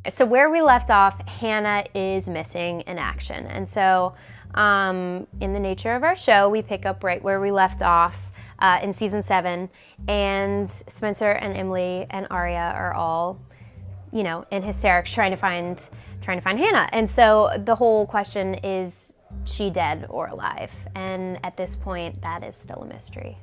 So where we left off, Hannah is missing in action. And so in the nature of our show, we pick up right where we left off in season 7. And Spencer and Emily and Aria are all, in hysterics trying to find Hannah. And so the whole question is she dead or alive? And at this point, that is still a mystery.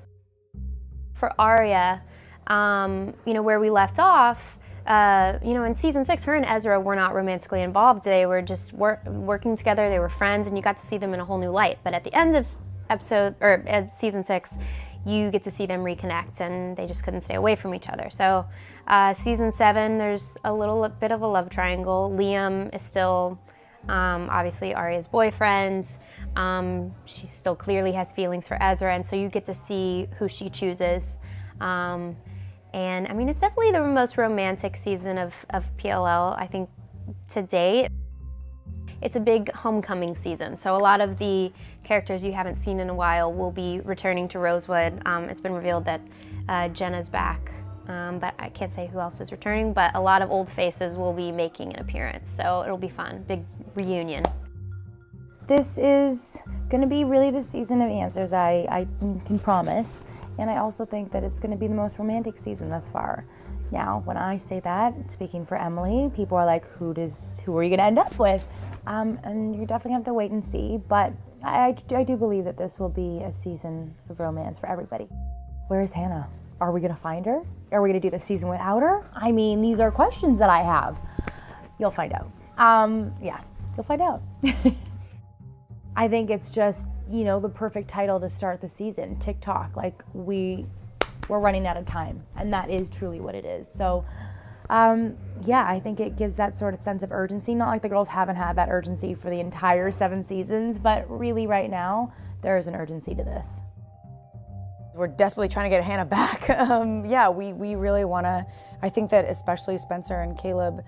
For Aria, where we left off, in season 6, her and Ezra were not romantically involved. They were just working together. They were friends, and you got to see them in a whole new light. But at the end of season 6, you get to see them reconnect, and they just couldn't stay away from each other. So season 7, there's a little bit of a love triangle. Liam is still obviously Aria's boyfriend. She still clearly has feelings for Ezra, and so you get to see who she chooses. And I mean, it's definitely the most romantic season of PLL, I think, to date. It's a big homecoming season, so a lot of the characters you haven't seen in a while will be returning to Rosewood. It's been revealed that Jenna's back, but I can't say who else is returning, but a lot of old faces will be making an appearance, so it'll be fun. Big reunion. This is going to be really the season of answers, I can promise. And I also think that it's going to be the most romantic season thus far. Now, when I say that, speaking for Emily, people are like, who are you going to end up with? And you're definitely going to have to wait and see. But I do believe that this will be a season of romance for everybody. Where's Hannah? Are we going to find her? Are we going to do the season without her? I mean, these are questions that I have. You'll find out. Yeah, you'll find out. I think it's just, the perfect title to start the season, TikTok. Like, we're running out of time, and that is truly what it is. So, yeah, I think it gives that sort of sense of urgency. Not like the girls haven't had that urgency for the entire 7 seasons, but really right now, there is an urgency to this. We're desperately trying to get Hannah back. Yeah, we really want to. I think that especially Spencer and Caleb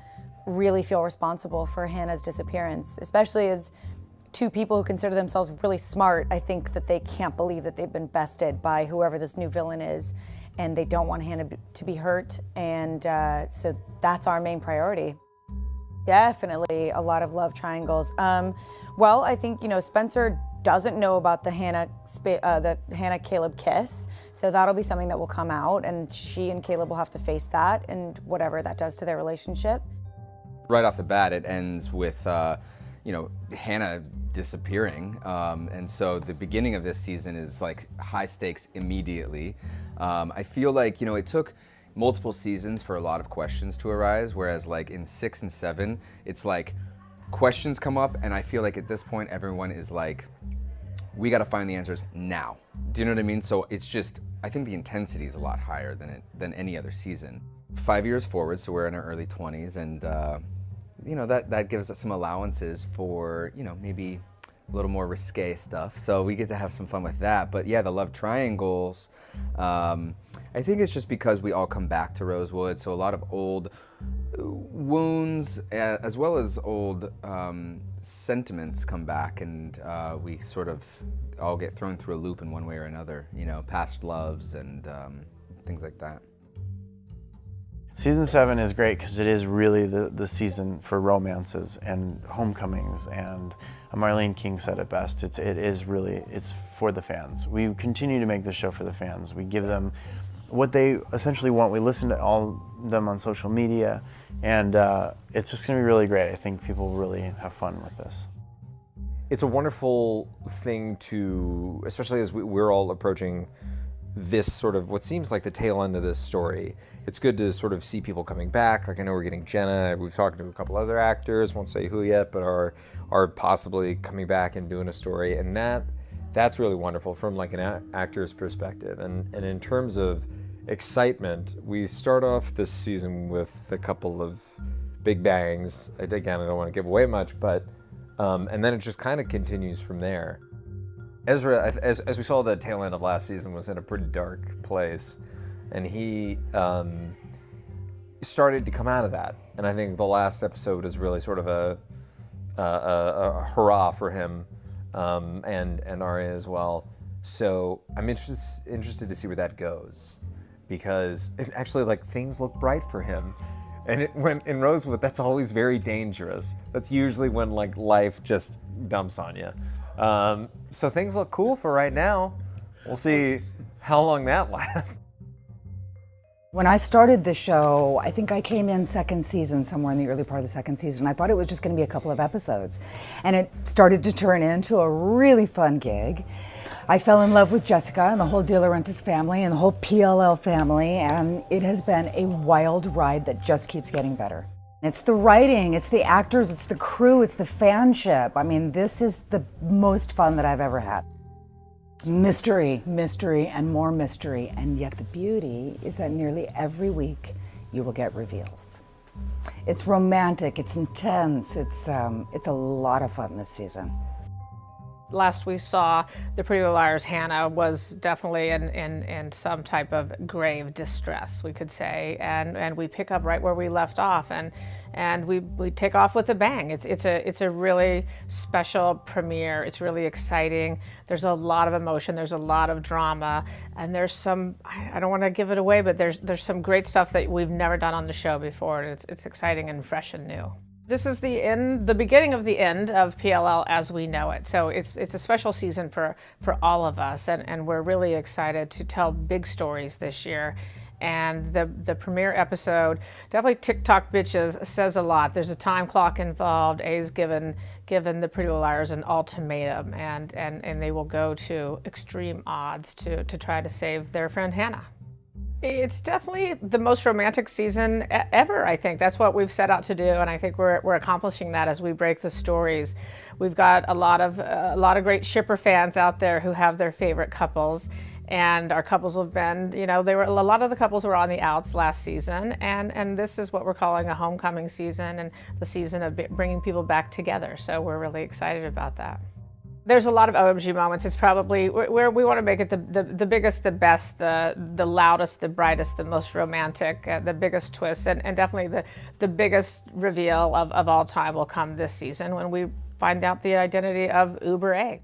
really feel responsible for Hannah's disappearance, especially as 2 people who consider themselves really smart. I think that they can't believe that they've been bested by whoever this new villain is, and they don't want Hannah to be hurt, and so that's our main priority. Definitely a lot of love triangles. Well, I think, Spencer doesn't know about the Hannah-Caleb kiss, so that'll be something that will come out, and she and Caleb will have to face that and whatever that does to their relationship. Right off the bat, it ends with Hannah disappearing, and so the beginning of this season is like high stakes immediately. I feel like it took multiple seasons for a lot of questions to arise, whereas like in 6 and 7, it's like questions come up, and I feel like at this point everyone is like, we got to find the answers now. Do you know what I mean? So it's just, I think the intensity is a lot higher than any other season. 5 years forward, so we're in our early 20s, and that gives us some allowances for, maybe a little more risque stuff. So we get to have some fun with that. But yeah, the love triangles, I think it's just because we all come back to Rosewood. So a lot of old wounds, as well as old sentiments come back, and we sort of all get thrown through a loop in one way or another, past loves and things like that. Season 7 is great because it is really the season for romances and homecomings, and Marlene King said it best. It's for the fans. We continue to make the show for the fans. We give them what they essentially want. We listen to all them on social media, and it's just going to be really great. I think people really have fun with this. It's a wonderful thing to, especially as we're all approaching this sort of what seems like the tail end of this story. It's good to sort of see people coming back. Like, I know we're getting Jenna. We've talked to a couple other actors, won't say who yet, but are possibly coming back and doing a story. And that's really wonderful from like an actor's perspective. And in terms of excitement, we start off this season with a couple of big bangs. Again, I don't want to give away much, but and then it just kind of continues from there. Ezra, as we saw, the tail end of last season was in a pretty dark place, and he started to come out of that. And I think the last episode is really sort of a hurrah for him, and Aria as well. So I'm interested to see where that goes, because it actually, like, things look bright for him. And when in Rosewood, that's always very dangerous. That's usually when like life just dumps on you. So things look cool for right now. We'll see how long that lasts. When I started the show, I think I came in second season, somewhere in the early part of the second season. I thought it was just going to be a couple of episodes. And it started to turn into a really fun gig. I fell in love with Jessica and the whole De Laurentiis family and the whole PLL family, and it has been a wild ride that just keeps getting better. It's the writing, it's the actors, it's the crew, it's the fanship. I mean, this is the most fun that I've ever had. Mystery, mystery, and more mystery, and yet the beauty is that nearly every week you will get reveals. It's romantic, it's intense, it's a lot of fun this season. Last we saw, the Pretty Little Liars Hannah was definitely in some type of grave distress, we could say, and we pick up right where we left off, and we take off with a bang. It's a really special premiere. It's really exciting. There's a lot of emotion. There's a lot of drama, and there's some, I don't want to give it away, but there's some great stuff that we've never done on the show before, and it's exciting and fresh and new. This is the beginning of the end of PLL as we know it. So it's a special season for all of us, and we're really excited to tell big stories this year. And the premiere episode, definitely TikTok Bitches, says a lot. There's a time clock involved. A's given the Pretty Little Liars an ultimatum, and they will go to extreme odds to try to save their friend Hannah. It's definitely the most romantic season ever, I think. That's what we've set out to do, and I think we're accomplishing that as we break the stories. We've got a lot of great shipper fans out there who have their favorite couples, and our couples have been, a lot of the couples were on the outs last season, and this is what we're calling a homecoming season, and the season of bringing people back together. So we're really excited about that. There's a lot of OMG moments. It's probably where we want to make it the biggest, the best, the loudest, the brightest, the most romantic, the biggest twist, and definitely the biggest reveal of all time will come this season when we find out the identity of Uber A.